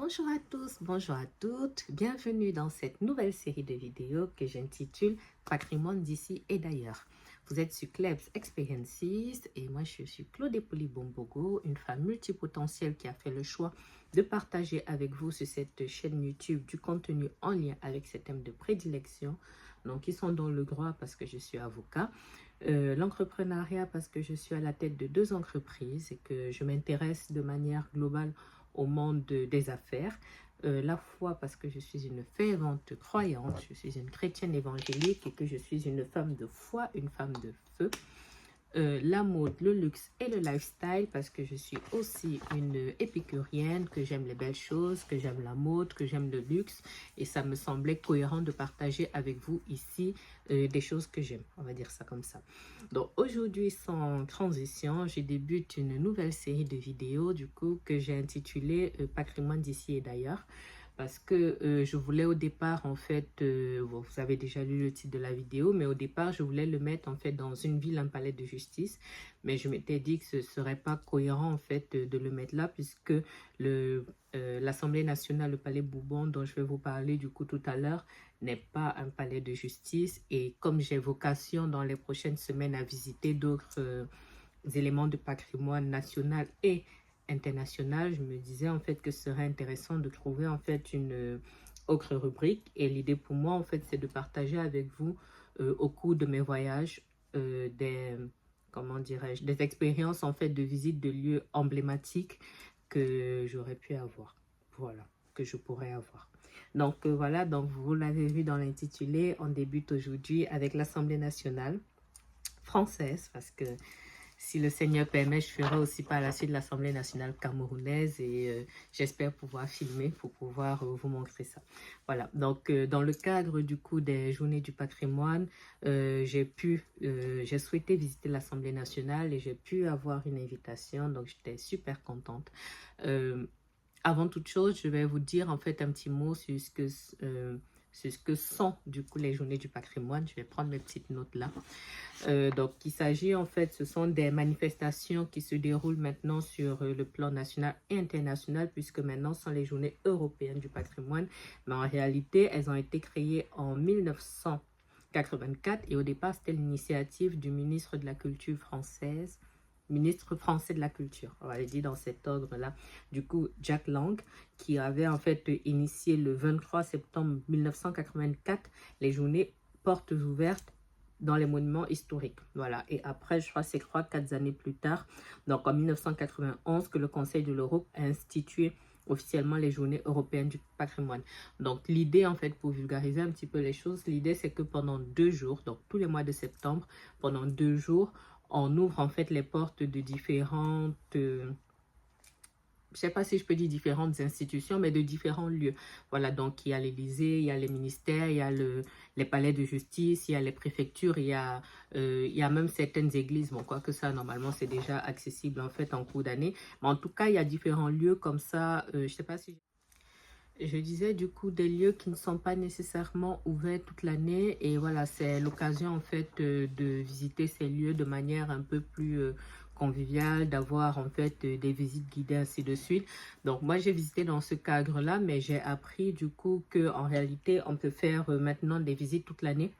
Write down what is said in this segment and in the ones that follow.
Bonjour à tous, bonjour à toutes, bienvenue dans cette nouvelle série de vidéos que j'intitule Patrimoine d'ici et d'ailleurs. Vous êtes sur Klebs Experiences et moi je suis Claude Polibombogo, une femme multipotentielle qui a fait le choix de partager avec vous sur cette chaîne YouTube du contenu en lien avec ses thèmes de prédilection. Donc ils sont dans le droit parce que je suis avocat, l'entrepreneuriat parce que je suis à la tête de 2 entreprises et que je m'intéresse de manière globale au monde des affaires, la foi parce que je suis une fervente croyante, je suis une chrétienne évangélique et que je suis une femme de foi, une femme de feu. La mode, le luxe et le lifestyle parce que je suis aussi une épicurienne, que j'aime les belles choses, que j'aime la mode, que j'aime le luxe et ça me semblait cohérent de partager avec vous ici des choses que j'aime, on va dire ça comme ça. Donc aujourd'hui, sans transition, je débute une nouvelle série de vidéos du coup que j'ai intitulée Patrimoine d'ici et d'ailleurs. Parce que je voulais au départ, en fait, bon, vous avez déjà lu le titre de la vidéo, mais au départ, je voulais le mettre, en fait, dans une ville, un palais de justice. Mais je m'étais dit que ce ne serait pas cohérent, en fait, de le mettre là, puisque l'Assemblée nationale, le palais Bourbon, dont je vais vous parler, du coup, tout à l'heure, n'est pas un palais de justice. Et comme j'ai vocation, dans les prochaines semaines, à visiter d'autres éléments de patrimoine national et international, je me disais en fait que ce serait intéressant de trouver en fait une autre rubrique et l'idée pour moi en fait c'est de partager avec vous au cours de mes voyages des comment dirais-je des expériences en fait de visite de lieux emblématiques que j'aurais pu avoir, voilà, que je pourrais avoir. Donc voilà, donc vous l'avez vu dans l'intitulé, on débute aujourd'hui avec l'Assemblée nationale française parce que si le Seigneur permet, je ferai aussi par la suite l'Assemblée nationale camerounaise et j'espère pouvoir filmer pour pouvoir vous montrer ça. Voilà, donc dans le cadre du coup des journées du patrimoine, j'ai souhaité visiter l'Assemblée nationale et j'ai pu avoir une invitation, donc j'étais super contente. Avant toute chose, je vais vous dire en fait un petit mot sur ce que sont du coup les journées du patrimoine. Je vais prendre mes petites notes là. Donc, il s'agit en fait, ce sont des manifestations qui se déroulent maintenant sur le plan national et international, puisque maintenant ce sont les journées européennes du patrimoine. Mais en réalité, elles ont été créées en 1984 et au départ, c'était l'initiative du ministre de la Culture française, ministre français de la Culture, on va le dire dans cet ordre-là, du coup, Jack Lang, qui avait en fait initié le 23 septembre 1984 les journées portes ouvertes dans les monuments historiques. Voilà. Et après, je crois que c'est 3-4 années plus tard, donc en 1991, que le Conseil de l'Europe a institué officiellement les journées européennes du patrimoine. Donc l'idée, en fait, pour vulgariser un petit peu les choses, l'idée c'est que pendant 2 jours, donc tous les mois de septembre, pendant 2 jours, on ouvre en fait les portes de différentes je ne sais pas si je peux dire différentes institutions, mais de différents lieux. Voilà, donc il y a l'Élysée, il y a les ministères, il y a les palais de justice, il y a les préfectures, il y a même certaines églises. Bon, quoique ça, normalement, c'est déjà accessible en fait en cours d'année. Mais en tout cas, il y a différents lieux comme ça. Je ne sais pas si... Je disais du coup des lieux qui ne sont pas nécessairement ouverts toute l'année et voilà, c'est l'occasion en fait de visiter ces lieux de manière un peu plus conviviale, d'avoir en fait des visites guidées ainsi de suite. Donc moi j'ai visité dans ce cadre-là, mais j'ai appris du coup que en réalité on peut faire maintenant des visites toute l'année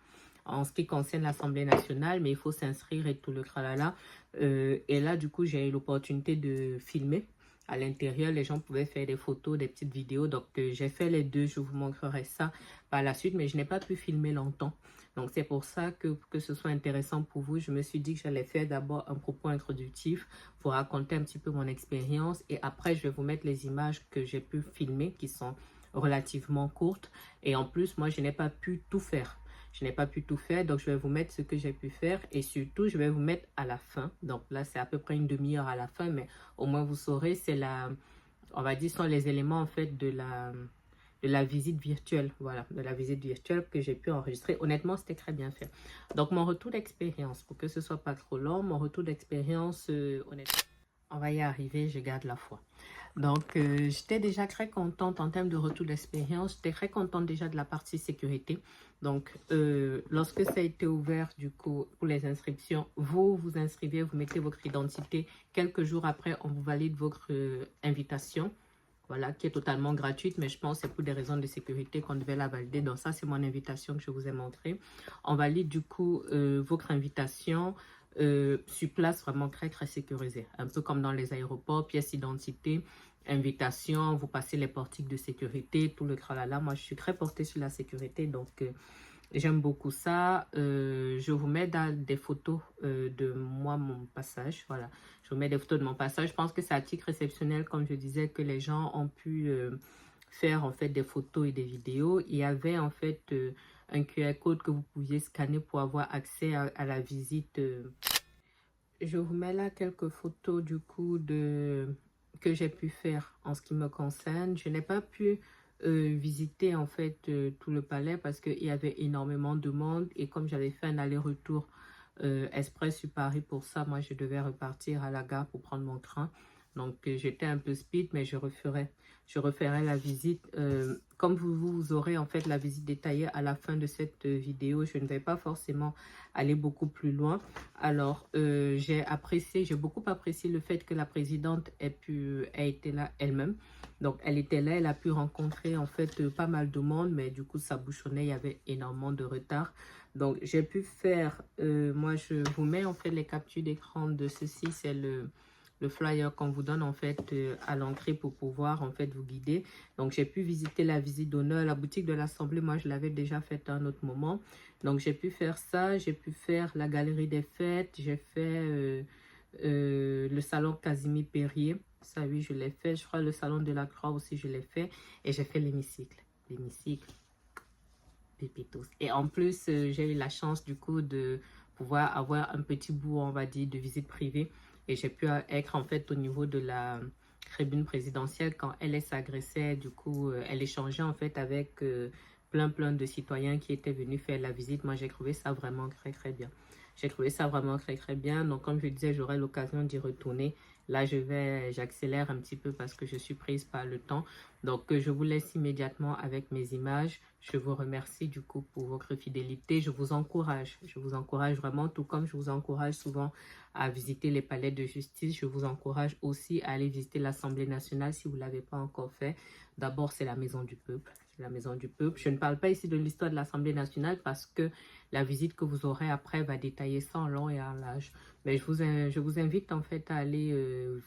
en ce qui concerne l'Assemblée nationale, mais il faut s'inscrire et tout le tralala. Et là du coup j'ai eu l'opportunité de filmer. À l'intérieur, les gens pouvaient faire des photos, des petites vidéos. Donc, j'ai fait les deux. Je vous montrerai ça par la suite. Mais je n'ai pas pu filmer longtemps. Donc, c'est pour ça que ce soit intéressant pour vous, je me suis dit que j'allais faire d'abord un propos introductif pour raconter un petit peu mon expérience. Et après, je vais vous mettre les images que j'ai pu filmer qui sont relativement courtes. Et en plus, moi, je n'ai pas pu tout faire. Je n'ai pas pu tout faire, donc je vais vous mettre ce que j'ai pu faire et surtout, je vais vous mettre à la fin. Donc là, c'est à peu près une demi-heure à la fin, mais au moins vous saurez, c'est on va dire, sont les éléments en fait de la visite virtuelle. Voilà, de la visite virtuelle que j'ai pu enregistrer. Honnêtement, c'était très bien fait. Donc, mon retour d'expérience, pour que ce soit pas trop long, mon retour d'expérience, honnêtement, on va y arriver, je garde la foi. Donc, j'étais déjà très contente en termes de retour d'expérience. J'étais très contente déjà de la partie sécurité. Donc, lorsque ça a été ouvert, du coup, pour les inscriptions, vous vous inscrivez, vous mettez votre identité. Quelques jours après, on vous valide votre invitation. voilà, qui est totalement gratuite, mais je pense que c'est pour des raisons de sécurité qu'on devait la valider. Donc ça, c'est mon invitation que je vous ai montrée. On valide du coup votre invitation sur place, vraiment très sécurisé. Un peu comme dans les aéroports, pièce d'identité, invitation, vous passez les portiques de sécurité, tout le tralala. Moi, je suis très portée sur la sécurité, donc j'aime beaucoup ça. Je vous mets dans des photos de moi, mon passage. Voilà, je vous mets des photos de mon passage. Je pense que c'est à titre réceptionnel, comme je disais, que les gens ont pu faire en fait des photos et des vidéos. Il y avait en fait un QR code que vous pouviez scanner pour avoir accès à la visite. Je vous mets là quelques photos du coup que j'ai pu faire en ce qui me concerne. Je n'ai pas pu visiter en fait tout le palais parce qu'il y avait énormément de monde et comme j'avais fait un aller-retour express sur Paris pour ça, moi je devais repartir à la gare pour prendre mon train. Donc j'étais un peu speed, mais je referai la visite. Comme vous aurez en fait la visite détaillée à la fin de cette vidéo, je ne vais pas forcément aller beaucoup plus loin. Alors j'ai beaucoup apprécié le fait que la présidente ait été là elle-même. Donc elle était là, elle a pu rencontrer en fait pas mal de monde, mais du coup ça bouchonnait, il y avait énormément de retard. Donc j'ai pu faire, moi je vous mets en fait les captures d'écran de ceci, c'est le flyer qu'on vous donne en fait à l'entrée pour pouvoir en fait vous guider. Donc j'ai pu visiter la visite d'honneur, la boutique de l'Assemblée, moi je l'avais déjà faite à un autre moment. Donc j'ai pu faire ça, j'ai pu faire la galerie des fêtes, j'ai fait le salon Casimir Perrier, ça oui je l'ai fait, je crois le salon de la Croix aussi je l'ai fait et j'ai fait l'hémicycle, pépitos. Et en plus j'ai eu la chance du coup de pouvoir avoir un petit bout on va dire de visite privée. Et j'ai pu être en fait au niveau de la tribune présidentielle quand elle s'agressait. Du coup, elle échangeait en fait avec plein de citoyens qui étaient venus faire la visite. Moi, j'ai trouvé ça vraiment très bien. J'ai trouvé ça vraiment très bien. Donc, comme je disais, j'aurai l'occasion d'y retourner. Là, j'accélère un petit peu parce que je suis prise par le temps. Donc, je vous laisse immédiatement avec mes images. Je vous remercie du coup pour votre fidélité. Je vous encourage vraiment, tout comme je vous encourage souvent à visiter les palais de justice. Je vous encourage aussi à aller visiter l'Assemblée nationale si vous ne l'avez pas encore fait. D'abord, c'est la maison du peuple. C'est la maison du peuple. Je ne parle pas ici de l'histoire de l'Assemblée nationale parce que la visite que vous aurez après va détailler ça en long et en large. Mais je vous invite en fait à aller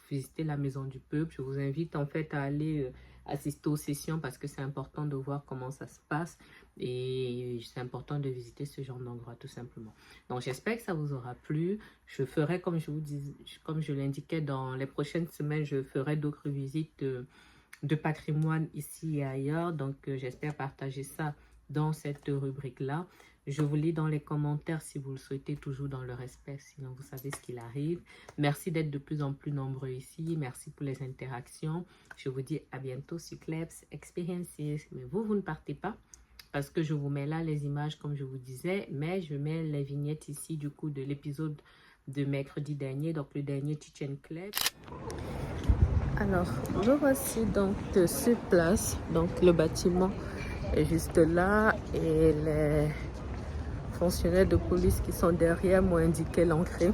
visiter la maison du peuple. Je vous invite en fait à aller assister aux sessions parce que c'est important de voir comment ça se passe et c'est important de visiter ce genre d'endroit tout simplement. Donc j'espère que ça vous aura plu. Je ferai comme je l'indiquais dans les prochaines semaines, je ferai d'autres visites de patrimoine ici et ailleurs. Donc j'espère partager ça dans cette rubrique là. Je vous lis dans les commentaires si vous le souhaitez, toujours dans le respect, sinon vous savez ce qu'il arrive. Merci d'être de plus en plus nombreux ici. Merci pour les interactions. Je vous dis à bientôt sur Klebs Experiences. Mais vous ne partez pas parce que je vous mets là les images comme je vous disais. Mais je mets les vignettes ici du coup de l'épisode de mercredi dernier, donc le dernier Teach and Klebs. Alors, nous voici donc sur place. Donc le bâtiment est juste là et les fonctionnaires de police qui sont derrière m'ont indiqué l'entrée.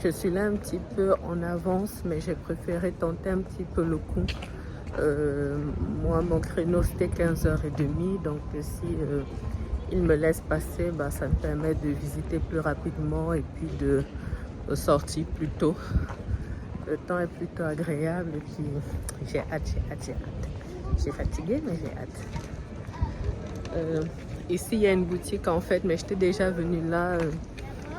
Je suis là un petit peu en avance, mais j'ai préféré tenter un petit peu le coup. Moi, mon créneau c'était 15h30, donc si il me laisse passer, bah, ça me permet de visiter plus rapidement et puis de sortir plus tôt. Le temps est plutôt agréable et puis j'ai hâte. Je suis fatiguée, mais j'ai hâte. Ici, il y a une boutique en fait, mais j'étais déjà venue là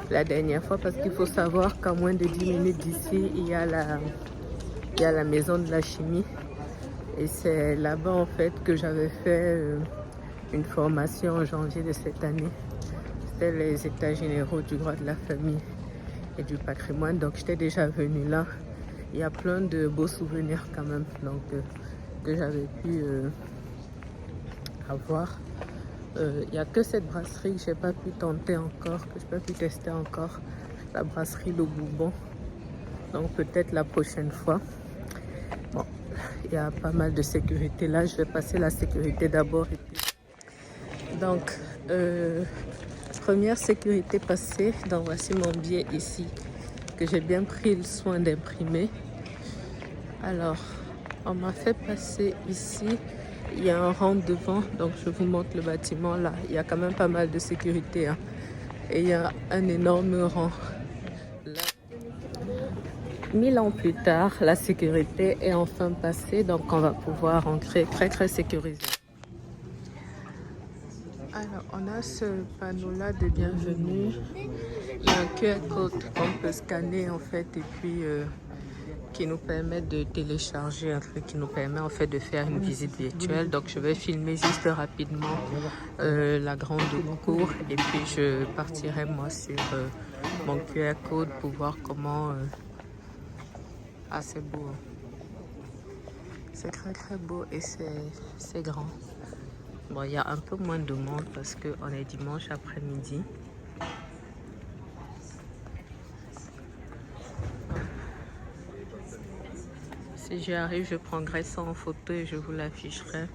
la dernière fois parce qu'il faut savoir qu'à moins de 10 minutes d'ici, il y a la maison de la chimie. Et c'est là-bas en fait que j'avais fait une formation en janvier de cette année. C'était les états généraux du droit de la famille et du patrimoine. Donc j'étais déjà venue là. Il y a plein de beaux souvenirs quand même donc, que j'avais pu avoir. Il n'y a que cette brasserie que je n'ai pas pu tenter encore, que je n'ai pas pu tester encore, la brasserie Le Bourbon. Donc peut-être la prochaine fois. Bon, il y a pas mal de sécurité là, je vais passer la sécurité d'abord. Donc, première sécurité passée, donc voici mon billet ici, que j'ai bien pris le soin d'imprimer. Alors, On m'a fait passer ici. Il y a un rang devant, donc je vous montre le bâtiment là. Il y a quand même pas mal de sécurité, hein. Et il y a un énorme rang. Là, 1000 ans plus tard, la sécurité est enfin passée, donc on va pouvoir entrer très sécurisé. Alors, on a ce panneau-là de bienvenue. Il y a un QR code qu'on peut scanner en fait et puis qui nous permet de télécharger un truc qui nous permet en fait de faire une visite virtuelle. Donc je vais filmer juste rapidement la grande cour et puis je partirai moi sur mon QR code pour voir comment... Ah, c'est beau. C'est très beau et c'est grand. Bon, il y a un peu moins de monde parce qu'on est dimanche après-midi. Si j'y arrive, je prendrai ça en photo et je vous l'afficherai.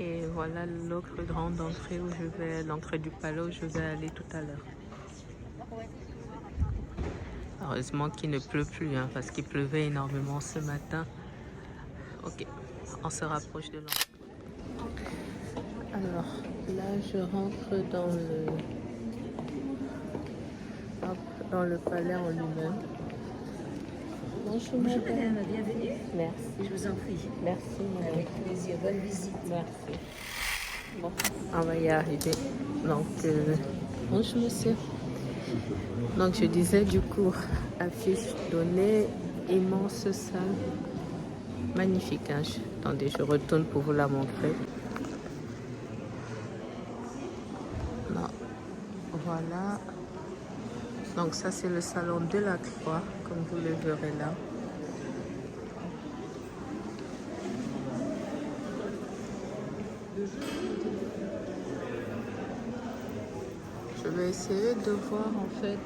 Et voilà l'autre grande entrée où je vais, l'entrée du palais où je vais aller tout à l'heure. Heureusement qu'il ne pleut plus, hein, parce qu'il pleuvait énormément ce matin. Ok, on se rapproche de l'entrée. Alors là, je rentre dans le palais en lui-même. Bonjour madame, bienvenue. Merci. Je vous en prie. Merci madame. Avec plaisir, bonne visite. Merci. Bon, on va y arriver. Donc, bonjour monsieur. Donc je disais du coup, affiche donnée, immense salle. Magnifique, hein. Attendez, je retourne pour vous la montrer. Non. Voilà. Donc ça c'est le salon de la Croix, comme vous le verrez là. Je vais essayer de voir en fait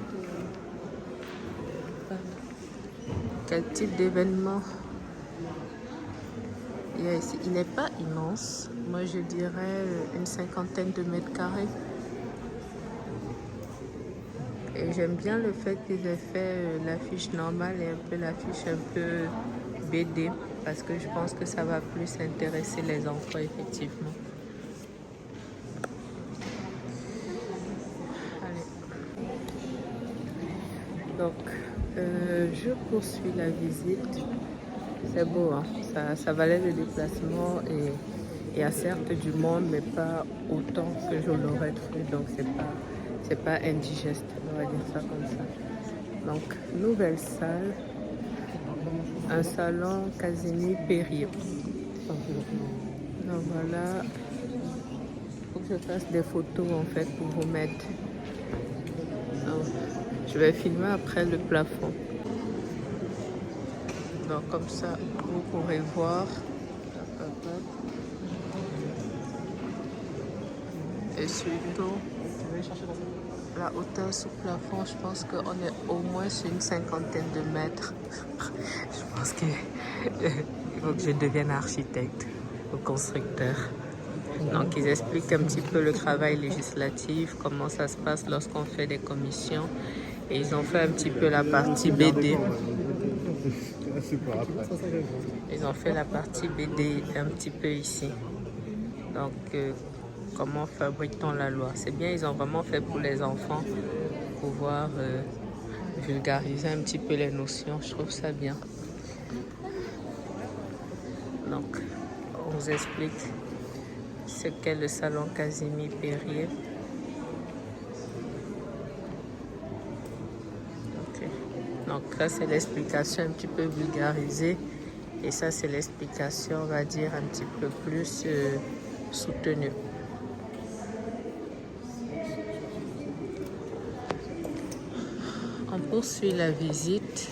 quel type d'événement il y a ici. Il n'est pas immense, moi je dirais une 50aine de mètres carrés. Et j'aime bien le fait qu'ils aient fait l'affiche normale et un peu l'affiche un peu BD, parce que je pense que ça va plus intéresser les enfants effectivement. Allez. Donc, je poursuis la visite. C'est beau, hein? Ça valait le déplacement et il y a certes du monde, mais pas autant que je l'aurais cru. Donc, c'est pas indigeste, on va dire ça comme ça. Donc, nouvelle salle, un salon Casimir Périer. Donc voilà, il faut que je fasse des photos en fait pour vous mettre. Donc, je vais filmer après le plafond. Donc comme ça, vous pourrez voir. Et surtout, la hauteur sous plafond, je pense qu'on est au moins sur une 50aine de mètres. Je pense qu'il faut que je devienne architecte ou constructeur. Donc ils expliquent un petit peu le travail législatif, comment ça se passe lorsqu'on fait des commissions. Et ils ont fait un petit peu la partie BD. Ils ont fait la partie BD un petit peu ici. Donc comment fabrique-t-on la loi? C'est bien, ils ont vraiment fait pour les enfants, pour pouvoir vulgariser un petit peu les notions. Je trouve ça bien. Donc, on vous explique ce qu'est le salon Casimir Périer. Okay. Donc là, c'est l'explication un petit peu vulgarisée. Et ça, c'est l'explication, on va dire, un petit peu plus soutenue. On poursuit la visite.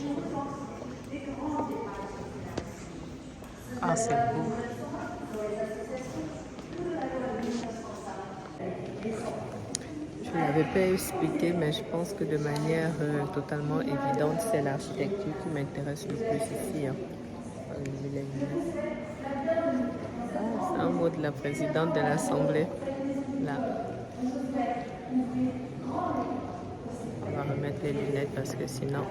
Ah, c'est beau. Je ne l'avais pas expliqué, mais je pense que de manière totalement évidente, c'est l'architecture qui m'intéresse le plus ici. Hein. Ah, c'est un mot de la présidente de l'Assemblée. Là. On va remettre les lunettes parce que sinon...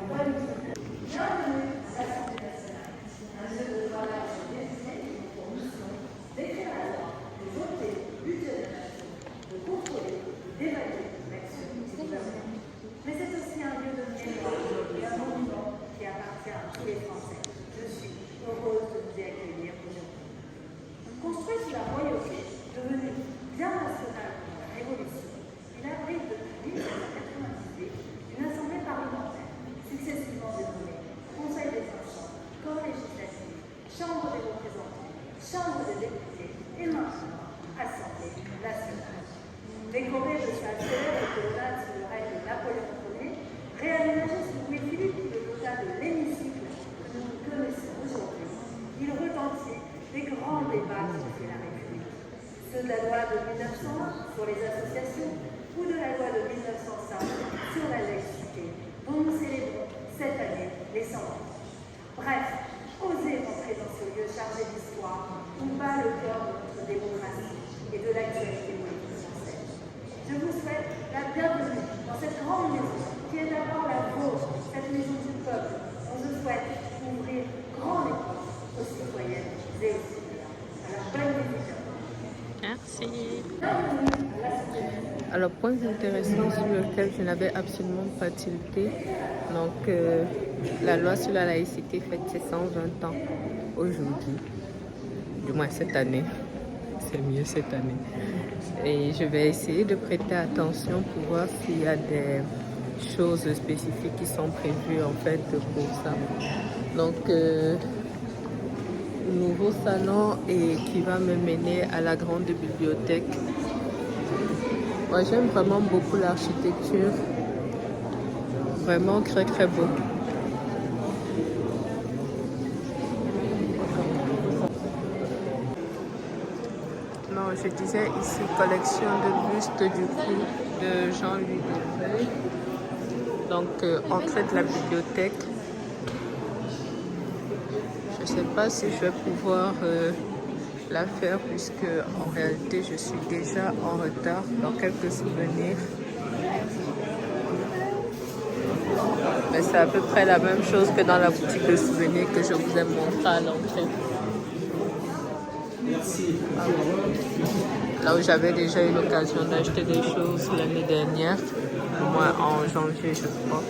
Mais c'est aussi un lieu de mémoire et un monument qui appartient à tous les Français. Je suis heureuse de vous y accueillir aujourd'hui. Construit sous la royauté, devenu bien national pendant la Révolution, il abrite depuis 1798 une assemblée parlementaire, successivement dénommée Conseil des instants, corps législatif, Chambre des représentants, Chambre des députés et maintenant Assemblée nationale. Décoré de sa célèbre colonnade sous le règne de Napoléon Ier, réaménagé sous Louis-Philippe le dota de l'hémicycle que nous connaissons aujourd'hui, il retentit des grands débats qui ont fait la République. Ceux de la loi de 1901 sur les associations ou de la loi de 1905 sur la laïcité, dont nous célébrons cette année les 100 ans. Bref, osez entrer dans ce lieu chargé d'histoire où bat le cœur de notre démocratie et de l'actualité politique française. Je vous souhaite la bienvenue dans cette grande maison qui est d'abord la vôtre, cette maison du peuple. On se souhaite ouvrir grand les portes aux citoyennes et aux citoyens. Alors, bonne visite. Merci. Alors, point intéressant sur lequel je n'avais absolument pas tilté. Donc, la loi sur la laïcité fête ses 120 ans aujourd'hui. Du moins cette année. C'est mieux cette année. Et je vais essayer de prêter attention pour voir s'il y a des choses spécifiques qui sont prévues en fait pour ça. Donc, nouveau salon et qui va me mener à la grande bibliothèque. Moi, j'aime vraiment beaucoup l'architecture. Vraiment très très beau. Non, je disais ici collection de bustes du coup de Jean-Louis Debré. Donc entrée de la bibliothèque. Je ne sais pas si je vais pouvoir la faire puisque en réalité je suis déjà en retard dans quelques souvenirs. Mais c'est à peu près la même chose que dans la boutique de souvenirs que je vous ai montré à l'entrée. Là où j'avais déjà eu l'occasion d'acheter des choses l'année dernière, au moins en janvier je crois.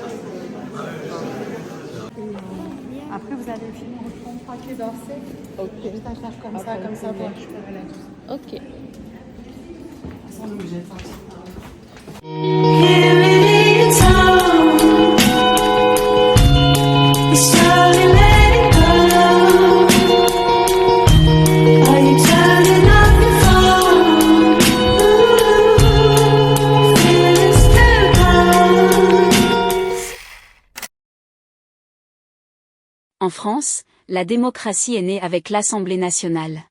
Après, vous allez filmer au fond, Quai d'Orsay. Ok. Juste à faire comme ça, pour récupérer la douce. Ok. Sans bouger. En France, la démocratie est née avec l'Assemblée nationale.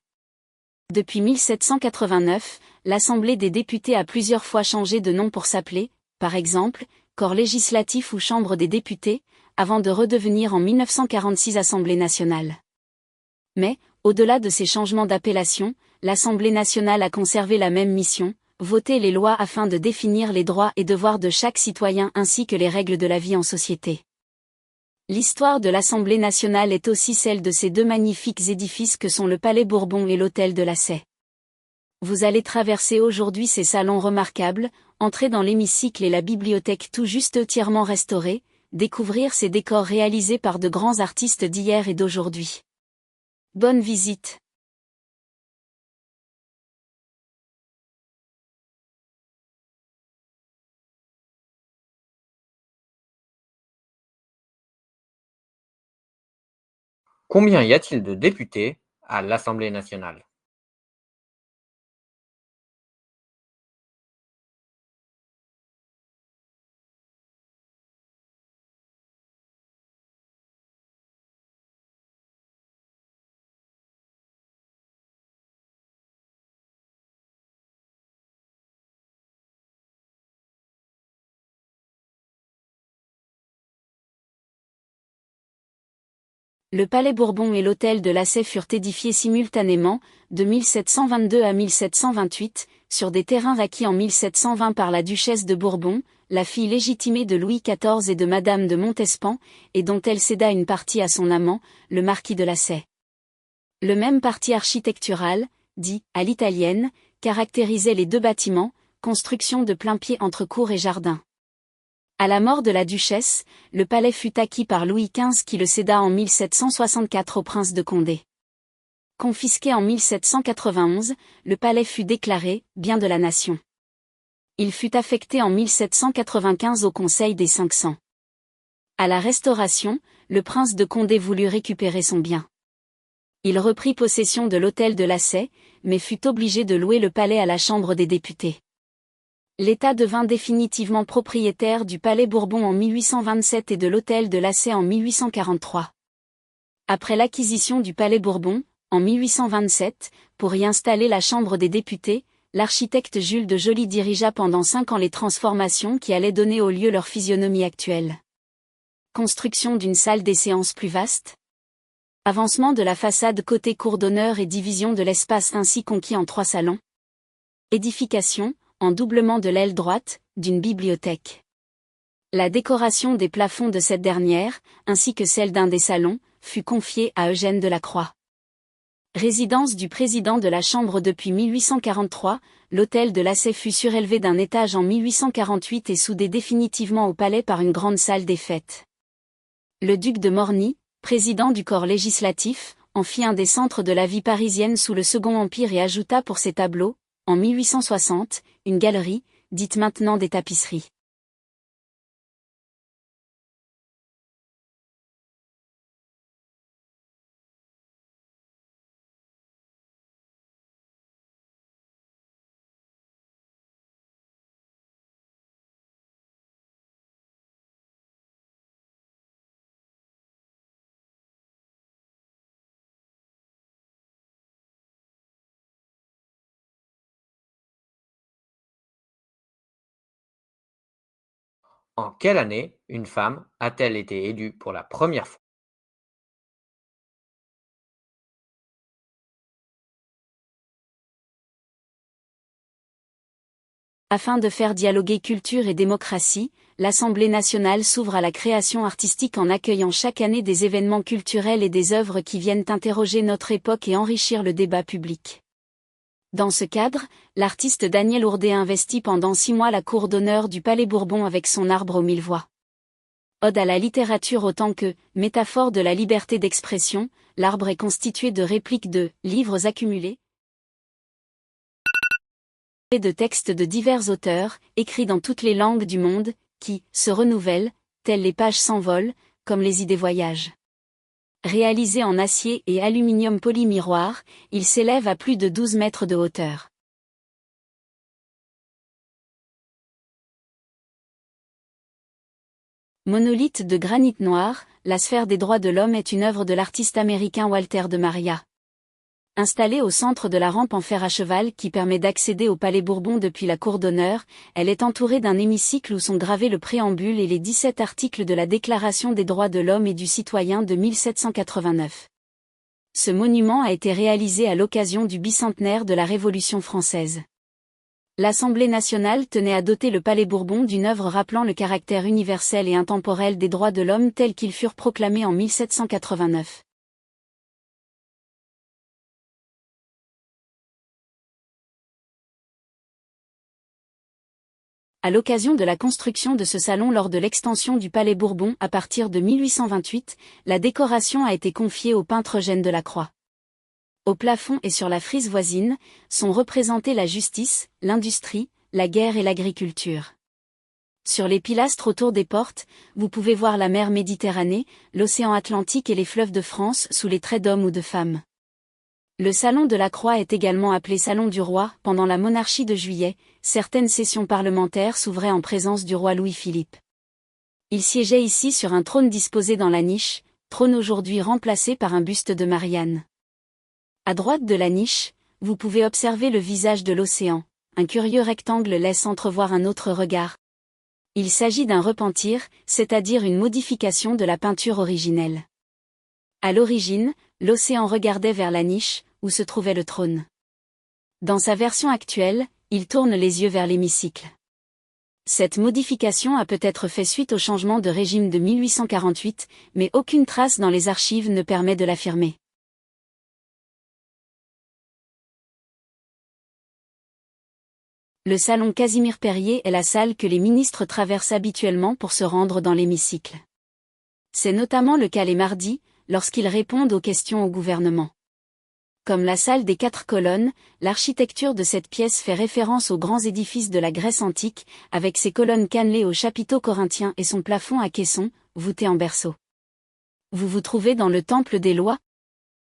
Depuis 1789, l'Assemblée des députés a plusieurs fois changé de nom pour s'appeler, par exemple, Corps législatif ou Chambre des députés, avant de redevenir en 1946 Assemblée nationale. Mais, au-delà de ces changements d'appellation, l'Assemblée nationale a conservé la même mission, voter les lois afin de définir les droits et devoirs de chaque citoyen ainsi que les règles de la vie en société. L'histoire de l'Assemblée nationale est aussi celle de ces deux magnifiques édifices que sont le Palais Bourbon et l'Hôtel de la Sey. Vous allez traverser aujourd'hui ces salons remarquables, entrer dans l'hémicycle et la bibliothèque tout juste entièrement restaurée, découvrir ces décors réalisés par de grands artistes d'hier et d'aujourd'hui. Bonne visite. Combien y a-t-il de députés à l'Assemblée nationale? Le palais Bourbon et l'hôtel de Lassay furent édifiés simultanément, de 1722 à 1728, sur des terrains acquis en 1720 par la duchesse de Bourbon, la fille légitimée de Louis XIV et de Madame de Montespan, et dont elle céda une partie à son amant, le marquis de Lassay. Le même parti architectural, dit « à l'italienne », caractérisait les deux bâtiments, construction de plain-pied entre cour et jardin. À la mort de la duchesse, le palais fut acquis par Louis XV qui le céda en 1764 au prince de Condé. Confisqué en 1791, le palais fut déclaré « bien de la nation ». Il fut affecté en 1795 au Conseil des 500. À la Restauration, le prince de Condé voulut récupérer son bien. Il reprit possession de l'hôtel de Lassay, mais fut obligé de louer le palais à la Chambre des députés. L'État devint définitivement propriétaire du palais Bourbon en 1827 et de l'hôtel de Lassay en 1843. Après l'acquisition du palais Bourbon, en 1827, pour y installer la Chambre des députés, l'architecte Jules de Joly dirigea pendant 5 ans les transformations qui allaient donner au lieu leur physionomie actuelle. Construction d'une salle des séances plus vaste. Avancement de la façade côté cour d'honneur et division de l'espace ainsi conquis en 3 salons. Édification, en doublement de l'aile droite, d'une bibliothèque. La décoration des plafonds de cette dernière, ainsi que celle d'un des salons, fut confiée à Eugène Delacroix. Résidence du président de la Chambre depuis 1843, l'hôtel de Lassay fut surélevé d'un étage en 1848 et soudé définitivement au palais par une grande salle des fêtes. Le duc de Morny, président du corps législatif, en fit un des centres de la vie parisienne sous le Second Empire et ajouta pour ses tableaux, en 1860, une galerie, dite maintenant des tapisseries. En quelle année une femme a-t-elle été élue pour la première fois? Afin de faire dialoguer culture et démocratie, l'Assemblée nationale s'ouvre à la création artistique en accueillant chaque année des événements culturels et des œuvres qui viennent interroger notre époque et enrichir le débat public. Dans ce cadre, l'artiste Daniel Ourdet investit pendant 6 mois la cour d'honneur du Palais Bourbon avec son arbre aux 1000 voix. Ode à la littérature autant que métaphore de la liberté d'expression, l'arbre est constitué de répliques de livres accumulés et de textes de divers auteurs, écrits dans toutes les langues du monde, qui se renouvellent, telles les pages s'envolent, comme les idées voyagent. Réalisé en acier et aluminium polymiroir, il s'élève à plus de 12 mètres de hauteur. Monolithe de granit noir, la sphère des droits de l'homme est une œuvre de l'artiste américain Walter de Maria. Installée au centre de la rampe en fer à cheval qui permet d'accéder au Palais Bourbon depuis la cour d'honneur, elle est entourée d'un hémicycle où sont gravés le préambule et les 17 articles de la Déclaration des droits de l'homme et du citoyen de 1789. Ce monument a été réalisé à l'occasion du bicentenaire de la Révolution française. L'Assemblée nationale tenait à doter le Palais Bourbon d'une œuvre rappelant le caractère universel et intemporel des droits de l'homme tels qu'ils furent proclamés en 1789. À l'occasion de la construction de ce salon lors de l'extension du Palais Bourbon à partir de 1828, la décoration a été confiée au peintre Eugène Delacroix. Au plafond et sur la frise voisine, sont représentées la justice, l'industrie, la guerre et l'agriculture. Sur les pilastres autour des portes, vous pouvez voir la mer Méditerranée, l'océan Atlantique et les fleuves de France sous les traits d'hommes ou de femmes. Le salon de la Croix est également appelé Salon du Roi. Pendant la monarchie de Juillet, certaines sessions parlementaires s'ouvraient en présence du roi Louis-Philippe. Il siégeait ici sur un trône disposé dans la niche, trône aujourd'hui remplacé par un buste de Marianne. À droite de la niche, vous pouvez observer le visage de l'océan. Un curieux rectangle laisse entrevoir un autre regard. Il s'agit d'un repentir, c'est-à-dire une modification de la peinture originelle. À l'origine, l'océan regardait vers la niche, où se trouvait le trône. Dans sa version actuelle, il tourne les yeux vers l'hémicycle. Cette modification a peut-être fait suite au changement de régime de 1848, mais aucune trace dans les archives ne permet de l'affirmer. Le salon Casimir-Perier est la salle que les ministres traversent habituellement pour se rendre dans l'hémicycle. C'est notamment le cas les mardis, lorsqu'ils répondent aux questions au gouvernement. Comme la salle des 4 colonnes, l'architecture de cette pièce fait référence aux grands édifices de la Grèce antique, avec ses colonnes cannelées aux chapiteaux corinthiens et son plafond à caisson, voûté en berceau. Vous vous trouvez dans le temple des lois.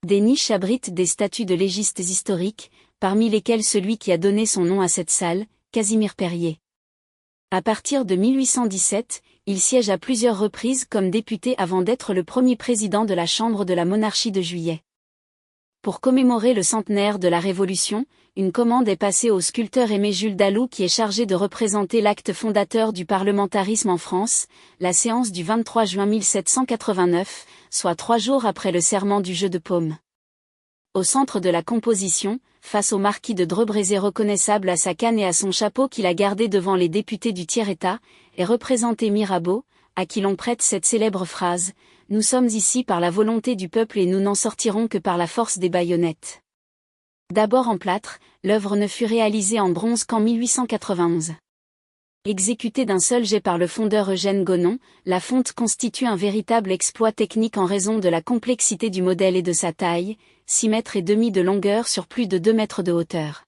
Des niches abritent des statues de légistes historiques, parmi lesquels celui qui a donné son nom à cette salle, Casimir-Perier. À partir de 1817, il siège à plusieurs reprises comme député avant d'être le premier président de la Chambre de la monarchie de Juillet. Pour commémorer le centenaire de la Révolution, une commande est passée au sculpteur Aimé Jules Dalou qui est chargé de représenter l'acte fondateur du parlementarisme en France, la séance du 23 juin 1789, soit 3 jours après le serment du jeu de paume. Au centre de la composition, face au marquis de Dreux-Brézé reconnaissable à sa canne et à son chapeau qu'il a gardé devant les députés du tiers-état, est représenté Mirabeau, à qui l'on prête cette célèbre phrase « Nous sommes ici par la volonté du peuple et nous n'en sortirons que par la force des baïonnettes ». D'abord en plâtre, l'œuvre ne fut réalisée en bronze qu'en 1891. Exécutée d'un seul jet par le fondeur Eugène Gonon, la fonte constitue un véritable exploit technique en raison de la complexité du modèle et de sa taille, 6 mètres et demi de longueur sur plus de 2 mètres de hauteur.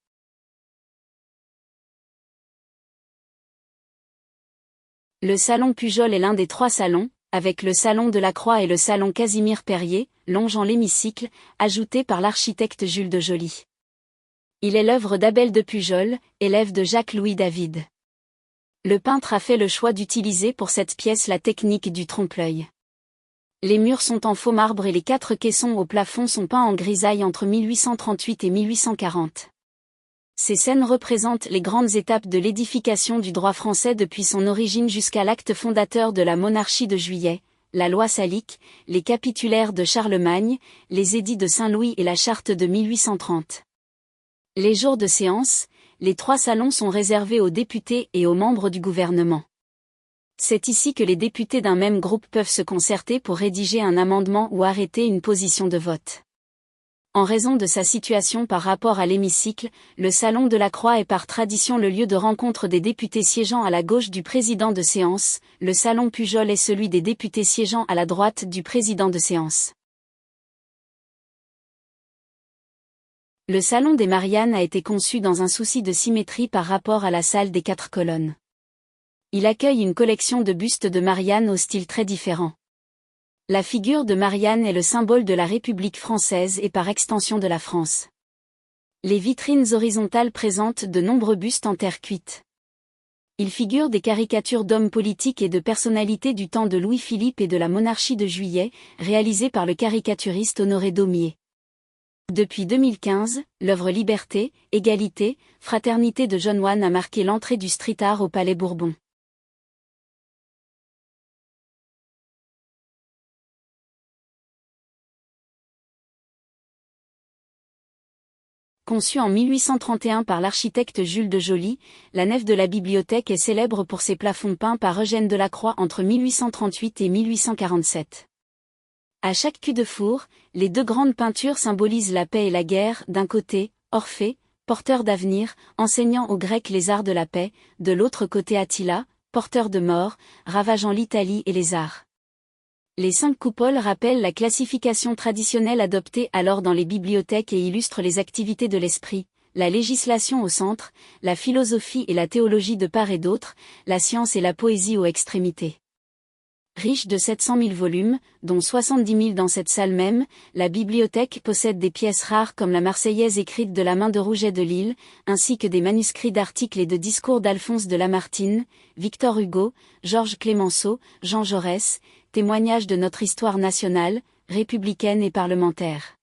Le salon Pujol est l'un des 3 salons, avec le salon de la Croix et le salon Casimir-Perier, longeant l'hémicycle, ajouté par l'architecte Jules de Joly. Il est l'œuvre d'Abel de Pujol, élève de Jacques-Louis David. Le peintre a fait le choix d'utiliser pour cette pièce la technique du trompe-l'œil. Les murs sont en faux marbre et les 4 caissons au plafond sont peints en grisaille entre 1838 et 1840. Ces scènes représentent les grandes étapes de l'édification du droit français depuis son origine jusqu'à l'acte fondateur de la monarchie de Juillet, la loi salique, les capitulaires de Charlemagne, les édits de Saint-Louis et la charte de 1830. Les jours de séance, les 3 salons sont réservés aux députés et aux membres du gouvernement. C'est ici que les députés d'un même groupe peuvent se concerter pour rédiger un amendement ou arrêter une position de vote. En raison de sa situation par rapport à l'hémicycle, le salon de la Croix est par tradition le lieu de rencontre des députés siégeant à la gauche du président de séance, le salon Pujol est celui des députés siégeant à la droite du président de séance. Le salon des Mariannes a été conçu dans un souci de symétrie par rapport à la salle des 4 colonnes. Il accueille une collection de bustes de Marianne au style très différent. La figure de Marianne est le symbole de la République française et par extension de la France. Les vitrines horizontales présentent de nombreux bustes en terre cuite. Il figure des caricatures d'hommes politiques et de personnalités du temps de Louis-Philippe et de la monarchie de Juillet, réalisées par le caricaturiste Honoré Daumier. Depuis 2015, l'œuvre Liberté, Égalité, Fraternité de John Wayne a marqué l'entrée du street art au Palais Bourbon. Conçue en 1831 par l'architecte Jules de Joly, la nef de la bibliothèque est célèbre pour ses plafonds peints par Eugène Delacroix entre 1838 et 1847. À chaque cul-de-four, les 2 grandes peintures symbolisent la paix et la guerre, d'un côté, Orphée, porteur d'avenir, enseignant aux Grecs les arts de la paix, de l'autre côté Attila, porteur de mort, ravageant l'Italie et les arts. Les 5 coupoles rappellent la classification traditionnelle adoptée alors dans les bibliothèques et illustrent les activités de l'esprit, la législation au centre, la philosophie et la théologie de part et d'autre, la science et la poésie aux extrémités. Riche de 700 000 volumes, dont 70 000 dans cette salle même, la bibliothèque possède des pièces rares comme la Marseillaise écrite de la main de Rouget de Lille, ainsi que des manuscrits d'articles et de discours d'Alphonse de Lamartine, Victor Hugo, Georges Clémenceau, Jean Jaurès, témoignages de notre histoire nationale, républicaine et parlementaire.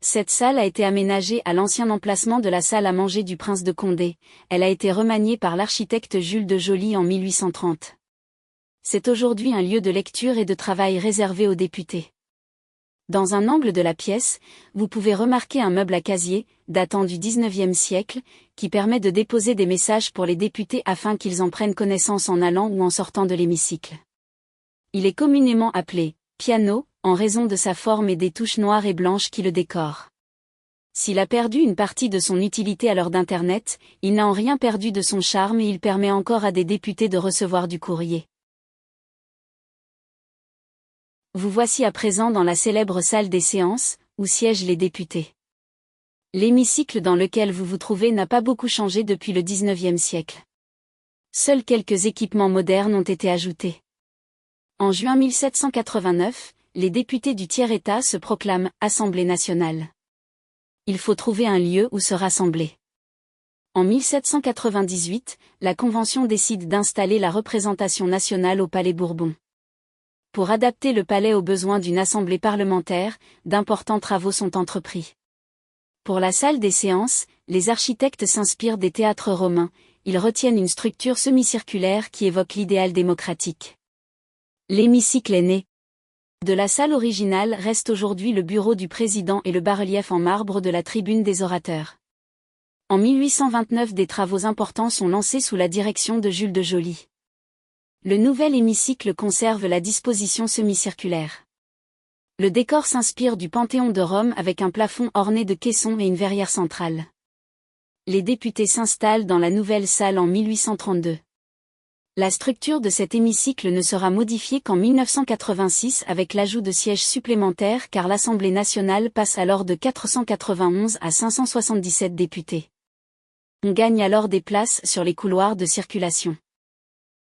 Cette salle a été aménagée à l'ancien emplacement de la salle à manger du prince de Condé. Elle a été remaniée par l'architecte Jules de Joly en 1830. C'est aujourd'hui un lieu de lecture et de travail réservé aux députés. Dans un angle de la pièce, vous pouvez remarquer un meuble à casier, datant du XIXe siècle, qui permet de déposer des messages pour les députés afin qu'ils en prennent connaissance en allant ou en sortant de l'hémicycle. Il est communément appelé « piano », en raison de sa forme et des touches noires et blanches qui le décorent. S'il a perdu une partie de son utilité à l'heure d'Internet, il n'a en rien perdu de son charme et il permet encore à des députés de recevoir du courrier. Vous voici à présent dans la célèbre salle des séances, où siègent les députés. L'hémicycle dans lequel vous vous trouvez n'a pas beaucoup changé depuis le XIXe siècle. Seuls quelques équipements modernes ont été ajoutés. En juin 1789, les députés du tiers-État se proclament « Assemblée nationale ». Il faut trouver un lieu où se rassembler. En 1798, la Convention décide d'installer la représentation nationale au Palais Bourbon. Pour adapter le palais aux besoins d'une assemblée parlementaire, d'importants travaux sont entrepris. Pour la salle des séances, les architectes s'inspirent des théâtres romains, ils retiennent une structure semi-circulaire qui évoque l'idéal démocratique. L'hémicycle est né. De la salle originale reste aujourd'hui le bureau du président et le bas-relief en marbre de la tribune des orateurs. En 1829, des travaux importants sont lancés sous la direction de Jules de Joly. Le nouvel hémicycle conserve la disposition semi-circulaire. Le décor s'inspire du Panthéon de Rome avec un plafond orné de caissons et une verrière centrale. Les députés s'installent dans la nouvelle salle en 1832. La structure de cet hémicycle ne sera modifiée qu'en 1986 avec l'ajout de sièges supplémentaires car l'Assemblée nationale passe alors de 491 à 577 députés. On gagne alors des places sur les couloirs de circulation.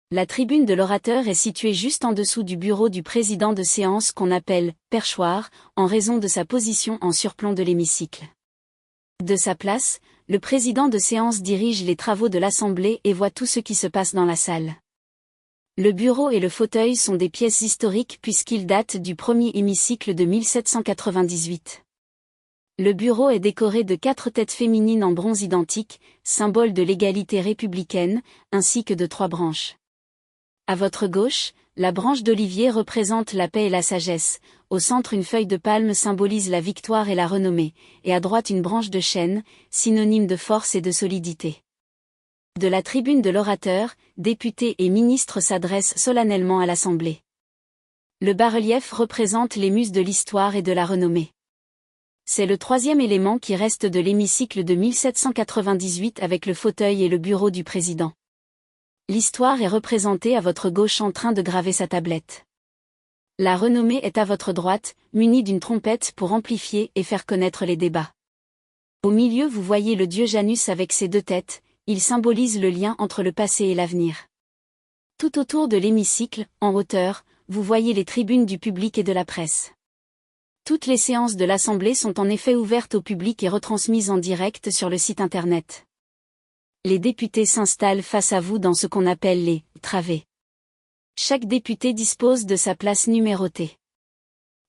La tribune de l'orateur est située juste en dessous du bureau du président de séance qu'on appelle « perchoir » en raison de sa position en surplomb de l'hémicycle. De sa place, le président de séance dirige les travaux de l'Assemblée et voit tout ce qui se passe dans la salle. Le bureau et le fauteuil sont des pièces historiques puisqu'ils datent du premier hémicycle de 1798. Le bureau est décoré de 4 têtes féminines en bronze identique, symbole de l'égalité républicaine, ainsi que de 3 branches. À votre gauche, la branche d'olivier représente la paix et la sagesse, au centre une feuille de palme symbolise la victoire et la renommée, et à droite une branche de chêne, synonyme de force et de solidité. De la tribune de l'orateur, députés et ministres s'adressent solennellement à l'Assemblée. Le bas-relief représente les muses de l'histoire et de la renommée. C'est le 3e élément qui reste de l'hémicycle de 1798 avec le fauteuil et le bureau du président. L'histoire est représentée à votre gauche en train de graver sa tablette. La renommée est à votre droite, munie d'une trompette pour amplifier et faire connaître les débats. Au milieu vous voyez le dieu Janus avec ses 2 têtes, il symbolise le lien entre le passé et l'avenir. Tout autour de l'hémicycle, en hauteur, vous voyez les tribunes du public et de la presse. Toutes les séances de l'Assemblée sont en effet ouvertes au public et retransmises en direct sur le site internet. Les députés s'installent face à vous dans ce qu'on appelle les travées. Chaque député dispose de sa place numérotée.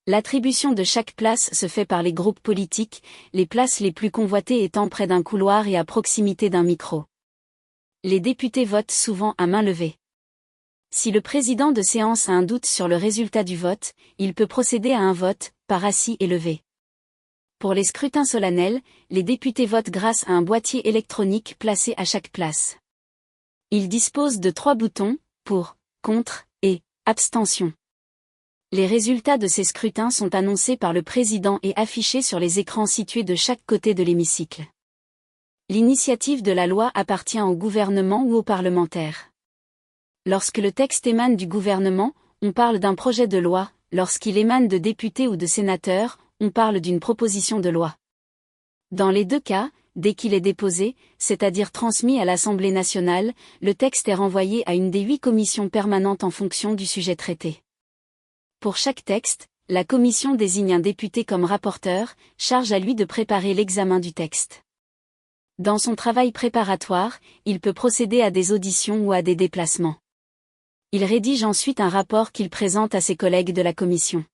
L'attribution de chaque place se fait par les groupes politiques, les places les plus convoitées étant près d'un couloir et à proximité d'un micro. Les députés votent souvent à main levée. Si le président de séance a un doute sur le résultat du vote, il peut procéder à un vote, par assis et levé. Pour les scrutins solennels, les députés votent grâce à un boîtier électronique placé à chaque place. Ils disposent de 3 boutons, pour, contre, et abstention. Les résultats de ces scrutins sont annoncés par le président et affichés sur les écrans situés de chaque côté de l'hémicycle. L'initiative de la loi appartient au gouvernement ou aux parlementaires. Lorsque le texte émane du gouvernement, on parle d'un projet de loi, lorsqu'il émane de députés ou de sénateurs, on parle d'une proposition de loi. Dans les 2 cas, dès qu'il est déposé, c'est-à-dire transmis à l'Assemblée nationale, le texte est renvoyé à une des 8 commissions permanentes en fonction du sujet traité. Pour chaque texte, la commission désigne un député comme rapporteur, charge à lui de préparer l'examen du texte. Dans son travail préparatoire, il peut procéder à des auditions ou à des déplacements. Il rédige ensuite un rapport qu'il présente à ses collègues de la commission.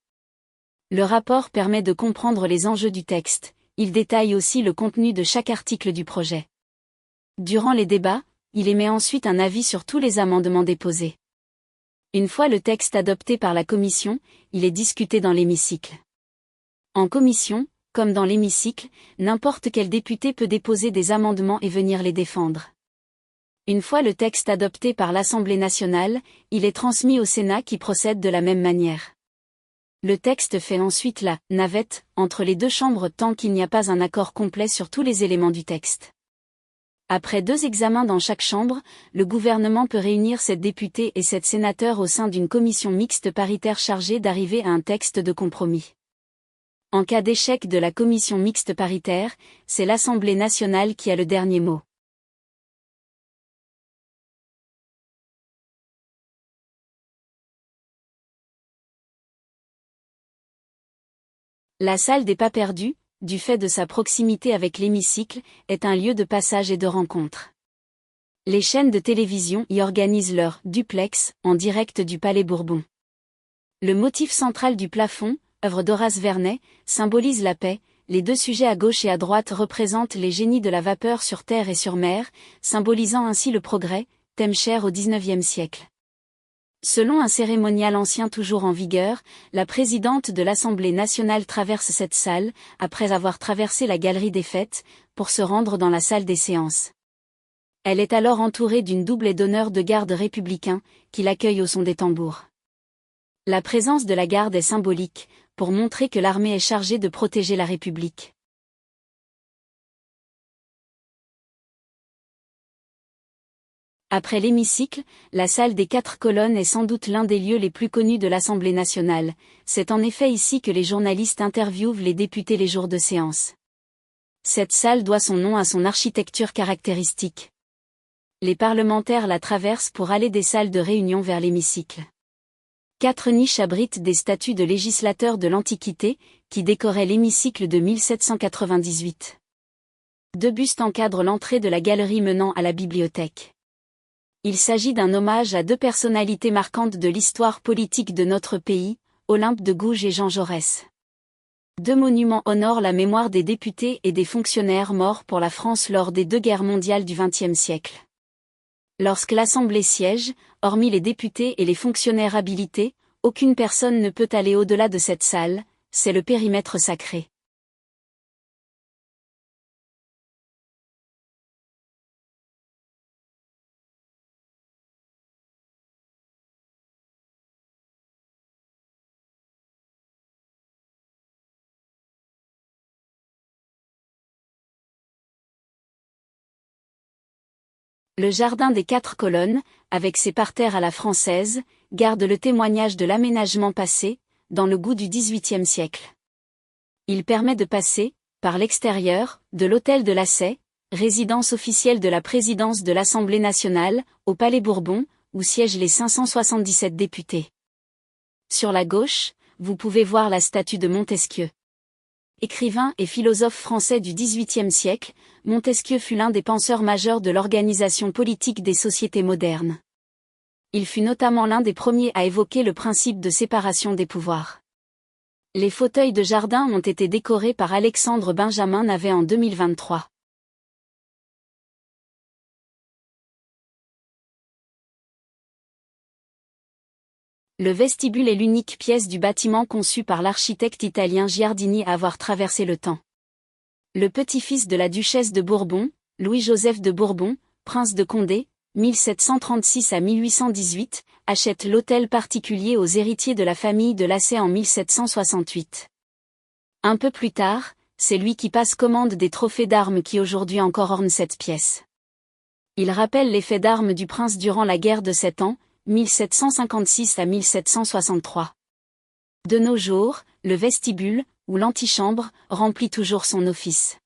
Le rapport permet de comprendre les enjeux du texte, il détaille aussi le contenu de chaque article du projet. Durant les débats, il émet ensuite un avis sur tous les amendements déposés. Une fois le texte adopté par la commission, il est discuté dans l'hémicycle. En commission, comme dans l'hémicycle, n'importe quel député peut déposer des amendements et venir les défendre. Une fois le texte adopté par l'Assemblée nationale, il est transmis au Sénat qui procède de la même manière. Le texte fait ensuite la navette entre les deux chambres tant qu'il n'y a pas un accord complet sur tous les éléments du texte. Après 2 examens dans chaque chambre, le gouvernement peut réunir 7 députés et 7 sénateurs au sein d'une commission mixte paritaire chargée d'arriver à un texte de compromis. En cas d'échec de la commission mixte paritaire, c'est l'Assemblée nationale qui a le dernier mot. La salle des pas perdus, du fait de sa proximité avec l'hémicycle, est un lieu de passage et de rencontre. Les chaînes de télévision y organisent leur duplex, en direct du Palais Bourbon. Le motif central du plafond, œuvre d'Horace Vernet, symbolise la paix, les 2 sujets à gauche et à droite représentent les génies de la vapeur sur terre et sur mer, symbolisant ainsi le progrès, thème cher au XIXe siècle. Selon un cérémonial ancien toujours en vigueur, la présidente de l'Assemblée nationale traverse cette salle, après avoir traversé la galerie des fêtes, pour se rendre dans la salle des séances. Elle est alors entourée d'une doublée d'honneur de gardes républicains, qui l'accueillent au son des tambours. La présence de la garde est symbolique, pour montrer que l'armée est chargée de protéger la République. Après l'hémicycle, la salle des 4 colonnes est sans doute l'un des lieux les plus connus de l'Assemblée nationale. C'est en effet ici que les journalistes interviewent les députés les jours de séance. Cette salle doit son nom à son architecture caractéristique. Les parlementaires la traversent pour aller des salles de réunion vers l'hémicycle. 4 niches abritent des statues de législateurs de l'Antiquité, qui décoraient l'hémicycle de 1798. 2 bustes encadrent l'entrée de la galerie menant à la bibliothèque. Il s'agit d'un hommage à 2 personnalités marquantes de l'histoire politique de notre pays, Olympe de Gouges et Jean Jaurès. 2 monuments honorent la mémoire des députés et des fonctionnaires morts pour la France lors des 2 guerres mondiales du XXe siècle. Lorsque l'Assemblée siège, hormis les députés et les fonctionnaires habilités, aucune personne ne peut aller au-delà de cette salle, c'est le périmètre sacré. Le jardin des 4 colonnes, avec ses parterres à la française, garde le témoignage de l'aménagement passé, dans le goût du XVIIIe siècle. Il permet de passer, par l'extérieur, de l'hôtel de Lassay, résidence officielle de la présidence de l'Assemblée nationale, au Palais Bourbon, où siègent les 577 députés. Sur la gauche, vous pouvez voir la statue de Montesquieu. Écrivain et philosophe français du XVIIIe siècle, Montesquieu fut l'un des penseurs majeurs de l'organisation politique des sociétés modernes. Il fut notamment l'un des premiers à évoquer le principe de séparation des pouvoirs. Les fauteuils de jardin ont été décorés par Alexandre Benjamin Navet en 2023. Le vestibule est l'unique pièce du bâtiment conçue par l'architecte italien Giardini à avoir traversé le temps. Le petit-fils de la duchesse de Bourbon, Louis-Joseph de Bourbon, prince de Condé, 1736 à 1818, achète l'hôtel particulier aux héritiers de la famille de Lassay en 1768. Un peu plus tard, c'est lui qui passe commande des trophées d'armes qui aujourd'hui encore ornent cette pièce. Il rappelle les faits d'armes du prince durant la guerre de 7 ans, 1756 à 1763. De nos jours, le vestibule, ou l'antichambre, remplit toujours son office.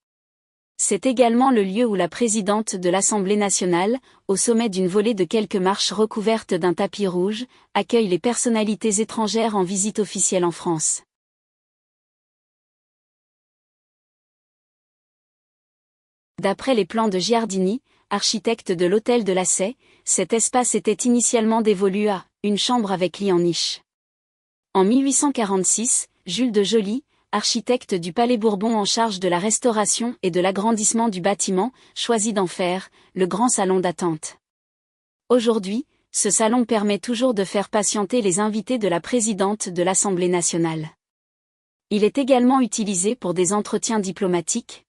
C'est également le lieu où la présidente de l'Assemblée nationale, au sommet d'une volée de quelques marches recouvertes d'un tapis rouge, accueille les personnalités étrangères en visite officielle en France. D'après les plans de Giardini, architecte de l'hôtel de Lassay, cet espace était initialement dévolu à une chambre avec lit en niche. En 1846, Jules de Joly, architecte du Palais Bourbon en charge de la restauration et de l'agrandissement du bâtiment, choisit d'en faire le grand salon d'attente. Aujourd'hui, ce salon permet toujours de faire patienter les invités de la présidente de l'Assemblée nationale. Il est également utilisé pour des entretiens diplomatiques,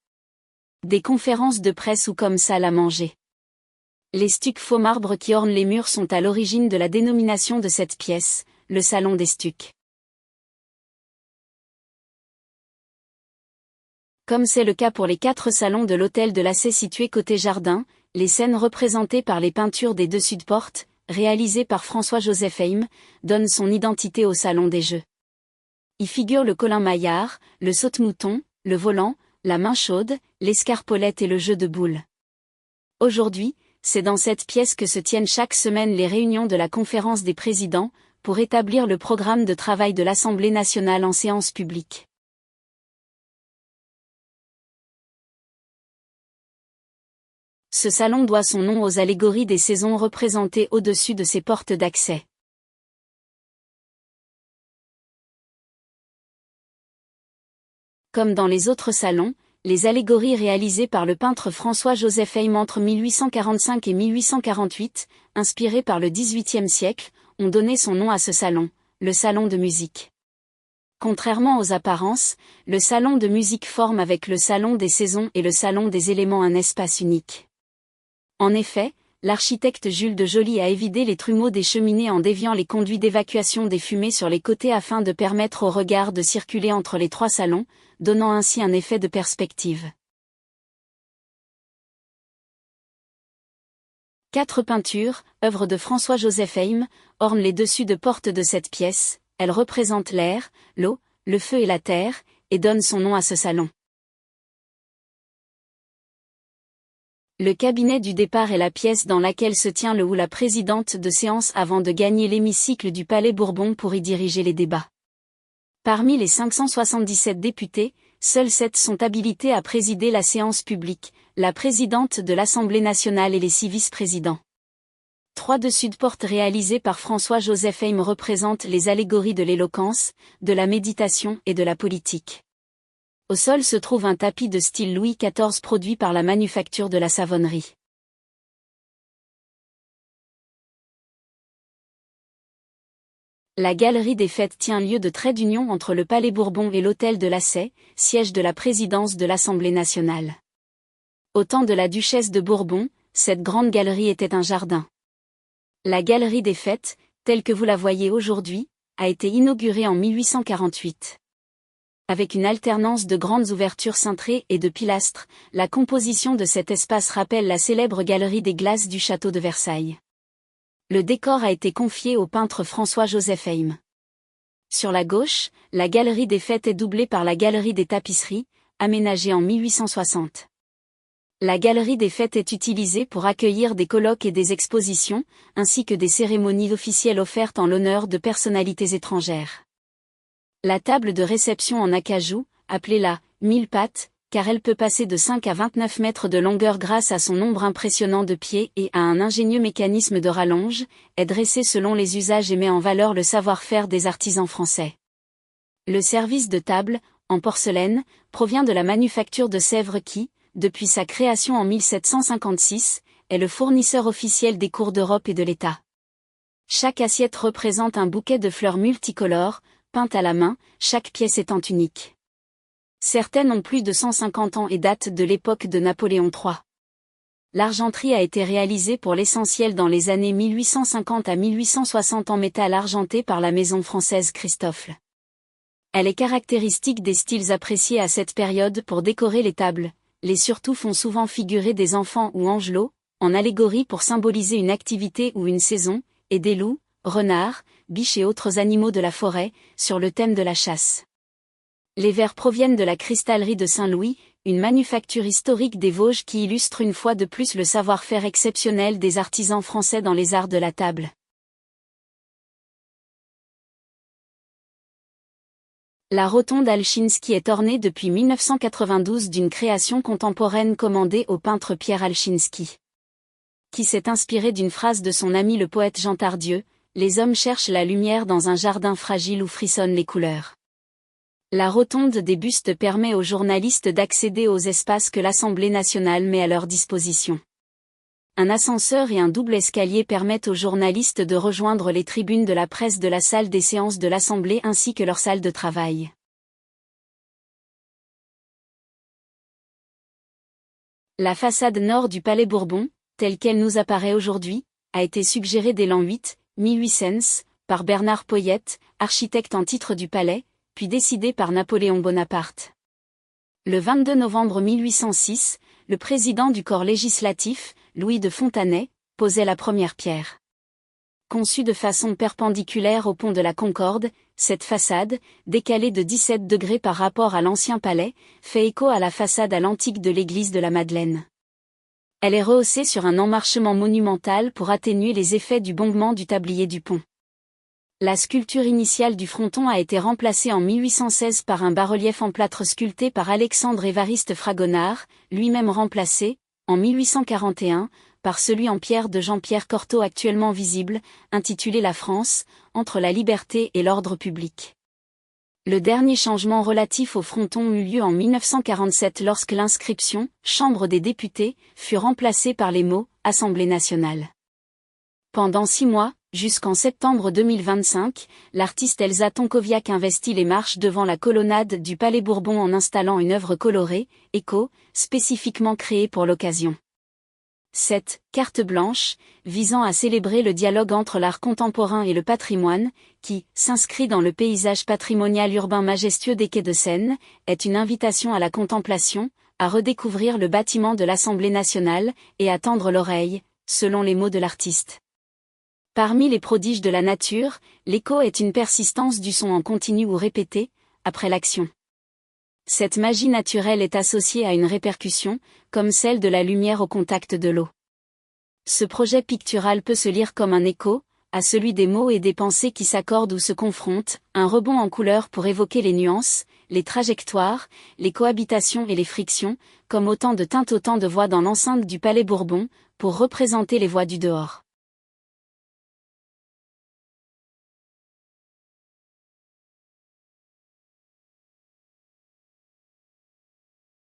des conférences de presse ou comme salle à manger. Les stucs faux marbre qui ornent les murs sont à l'origine de la dénomination de cette pièce, le salon des stucs. Comme c'est le cas pour les 4 salons de l'hôtel de Lassay situés côté jardin, les scènes représentées par les peintures des dessus de porte, réalisées par François-Joseph Heym, donnent son identité au salon des jeux. Y figurent le Colin Maillard, le saute-mouton, le volant, la main chaude, l'escarpolette et le jeu de boules. Aujourd'hui, c'est dans cette pièce que se tiennent chaque semaine les réunions de la conférence des présidents, pour établir le programme de travail de l'Assemblée nationale en séance publique. Ce salon doit son nom aux allégories des saisons représentées au-dessus de ses portes d'accès. Comme dans les autres salons, les allégories réalisées par le peintre François-Joseph Heym entre 1845 et 1848, inspirées par le XVIIIe siècle, ont donné son nom à ce salon, le salon de musique. Contrairement aux apparences, le salon de musique forme avec le salon des saisons et le salon des éléments un espace unique. En effet, l'architecte Jules de Joly a évidé les trumeaux des cheminées en déviant les conduits d'évacuation des fumées sur les côtés afin de permettre au regard de circuler entre les 3 salons, donnant ainsi un effet de perspective. 4 peintures, œuvres de François-Joseph Heym, ornent les dessus de porte de cette pièce. Elles représentent l'air, l'eau, le feu et la terre, et donnent son nom à ce salon. Le cabinet du départ est la pièce dans laquelle se tient le ou la présidente de séance avant de gagner l'hémicycle du Palais Bourbon pour y diriger les débats. Parmi les 577 députés, seuls 7 sont habilités à présider la séance publique, la présidente de l'Assemblée nationale et les 6 vice-présidents. 3 dessus de porte réalisés par François-Joseph Heym représentent les allégories de l'éloquence, de la méditation et de la politique. Au sol se trouve un tapis de style Louis XIV produit par la manufacture de la Savonnerie. La Galerie des Fêtes tient lieu de trait d'union entre le Palais Bourbon et l'hôtel de Lassay, siège de la présidence de l'Assemblée nationale. Au temps de la duchesse de Bourbon, cette grande galerie était un jardin. La Galerie des Fêtes, telle que vous la voyez aujourd'hui, a été inaugurée en 1848. Avec une alternance de grandes ouvertures cintrées et de pilastres, la composition de cet espace rappelle la célèbre galerie des glaces du château de Versailles. Le décor a été confié au peintre François-Joseph Heym. Sur la gauche, la Galerie des Fêtes est doublée par la Galerie des Tapisseries, aménagée en 1860. La Galerie des Fêtes est utilisée pour accueillir des colloques et des expositions, ainsi que des cérémonies officielles offertes en l'honneur de personnalités étrangères. La table de réception en acajou, appelée la « mille-pattes », car elle peut passer de 5 à 29 mètres de longueur grâce à son nombre impressionnant de pieds et à un ingénieux mécanisme de rallonge, est dressée selon les usages et met en valeur le savoir-faire des artisans français. Le service de table, en porcelaine, provient de la manufacture de Sèvres qui, depuis sa création en 1756, est le fournisseur officiel des cours d'Europe et de l'État. Chaque assiette représente un bouquet de fleurs multicolores, peintes à la main, chaque pièce étant unique. Certaines ont plus de 150 ans et datent de l'époque de Napoléon III. L'argenterie a été réalisée pour l'essentiel dans les années 1850 à 1860 en métal argenté par la maison française Christofle. Elle est caractéristique des styles appréciés à cette période pour décorer les tables. Les surtout font souvent figurer des enfants ou angelots, en allégorie pour symboliser une activité ou une saison, et des loups, renards, biches et autres animaux de la forêt, sur le thème de la chasse. Les verres proviennent de la cristallerie de Saint-Louis, une manufacture historique des Vosges qui illustre une fois de plus le savoir-faire exceptionnel des artisans français dans les arts de la table. La rotonde Alchinski est ornée depuis 1992 d'une création contemporaine commandée au peintre Pierre Alchinski, qui s'est inspiré d'une phrase de son ami le poète Jean Tardieu: « Les hommes cherchent la lumière dans un jardin fragile où frissonnent les couleurs. » La rotonde des bustes permet aux journalistes d'accéder aux espaces que l'Assemblée nationale met à leur disposition. Un ascenseur et un double escalier permettent aux journalistes de rejoindre les tribunes de la presse de la salle des séances de l'Assemblée ainsi que leur salle de travail. La façade nord du Palais Bourbon, telle qu'elle nous apparaît aujourd'hui, a été suggérée dès l'an 1800, par Bernard Poyet, architecte en titre du palais, puis décidée par Napoléon Bonaparte. Le 22 novembre 1806, le président du corps législatif, Louis de Fontanet, posait la première pierre. Conçue de façon perpendiculaire au pont de la Concorde, cette façade, décalée de 17 degrés par rapport à l'ancien palais, fait écho à la façade à l'antique de l'église de la Madeleine. Elle est rehaussée sur un emmarchement monumental pour atténuer les effets du bombement du tablier du pont. La sculpture initiale du fronton a été remplacée en 1816 par un bas-relief en plâtre sculpté par Alexandre Évariste Fragonard, lui-même remplacé, en 1841, par celui en pierre de Jean-Pierre Cortot actuellement visible, intitulé La France, entre la liberté et l'ordre public. Le dernier changement relatif au fronton eut lieu en 1947 lorsque l'inscription « Chambre des députés » fut remplacée par les mots « Assemblée nationale ». Pendant 6 mois, jusqu'en septembre 2025, l'artiste Elsa Tonkoviak investit les marches devant la colonnade du Palais Bourbon en installant une œuvre colorée, Écho, spécifiquement créée pour l'occasion. Cette « carte blanche », visant à célébrer le dialogue entre l'art contemporain et le patrimoine, qui s'inscrit dans le paysage patrimonial urbain majestueux des quais de Seine, est une invitation à la contemplation, à redécouvrir le bâtiment de l'Assemblée nationale, et à tendre l'oreille, selon les mots de l'artiste. Parmi les prodiges de la nature, l'écho est une persistance du son en continu ou répété, après l'action. Cette magie naturelle est associée à une répercussion, comme celle de la lumière au contact de l'eau. Ce projet pictural peut se lire comme un écho, à celui des mots et des pensées qui s'accordent ou se confrontent, un rebond en couleur pour évoquer les nuances, les trajectoires, les cohabitations et les frictions, comme autant de teintes, autant de voix dans l'enceinte du Palais Bourbon, pour représenter les voix du dehors.